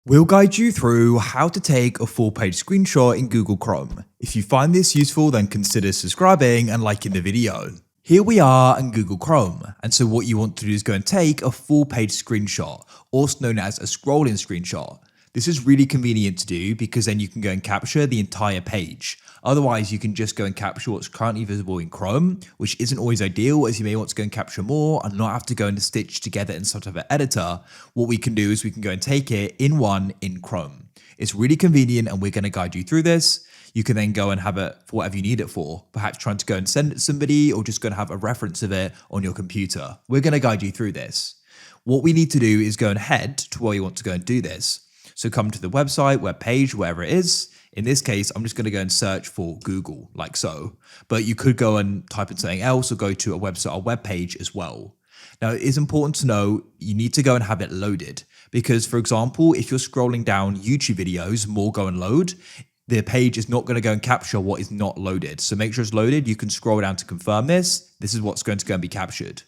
We'll guide you through how to take a full page screenshot in Google Chrome. If you find this useful, then consider subscribing and liking the video. Here we are in Google Chrome, and so what you want to do is go and take a full page screenshot, also known as a scrolling screenshot. This is really convenient to do because then you can go and capture the entire page. Otherwise, you can just go and capture what's currently visible in Chrome, which isn't always ideal, as you may want to go and capture more and not have to go and stitch together in some type of editor. What we can do is we can go and take it in one in Chrome. It's really convenient, and we're going to guide you through this. You can then go and have it for whatever you need it for, perhaps trying to go and send it to somebody or just going to have a reference of it on your computer. We're going to guide you through this. What we need to do is go and head to where you want to go and do this. So come to the website, web page, wherever it is. In this case, I'm just going to go and search for Google, like so. But you could go and type in something else or go to a website or web page as well. Now, it is important to know you need to go and have it loaded. Because, for example, if you're scrolling down YouTube videos, more go and load, the page is not going to go and capture what is not loaded. So make sure it's loaded. You can scroll down to confirm this. This is what's going to go and be captured.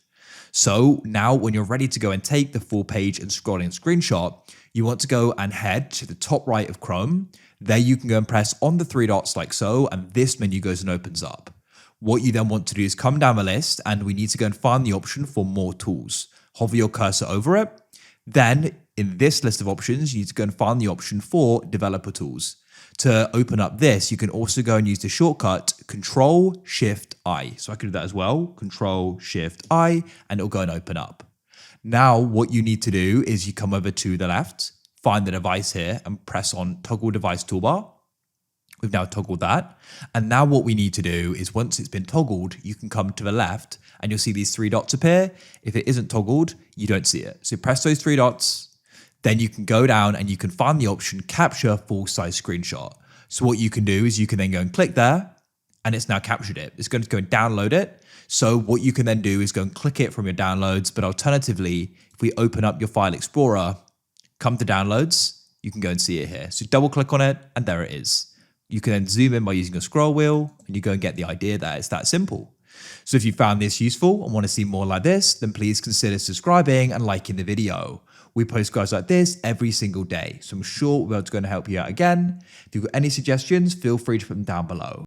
So now when you're ready to go and take the full page and scrolling screenshot, you want to go and head to the top right of Chrome. There you can go and press on the three dots like so, and this menu goes and opens up. What you then want to do is come down the list, and we need to go and find the option for more tools. Hover your cursor over it. Then in this list of options, you need to go and find the option for developer tools. To open up this, you can also go and use the shortcut Control-Shift-I. So I can do that as well, Control-Shift-I, and it'll go and open up. Now, what you need to do is you come over to the left, find the device here, and press on Toggle Device Toolbar. We've now toggled that. And now what we need to do is once it's been toggled, you can come to the left and you'll see these three dots appear. If it isn't toggled, you don't see it. So press those three dots. Then you can go down and you can find the option Capture Full Size Screenshot. So what you can do is you can then go and click there, and it's now captured it. It's going to go and download it. So what you can then do is go and click it from your downloads. But alternatively, if we open up your File Explorer, come to downloads, you can go and see it here. So double click on it, and there it is. You can then zoom in by using your scroll wheel, and you go and get the idea that it's that simple. So if you found this useful and want to see more like this, then please consider subscribing and liking the video. We post guides like this every single day, so I'm sure we'll be able to go and help you out again. If you've got any suggestions, feel free to put them down below.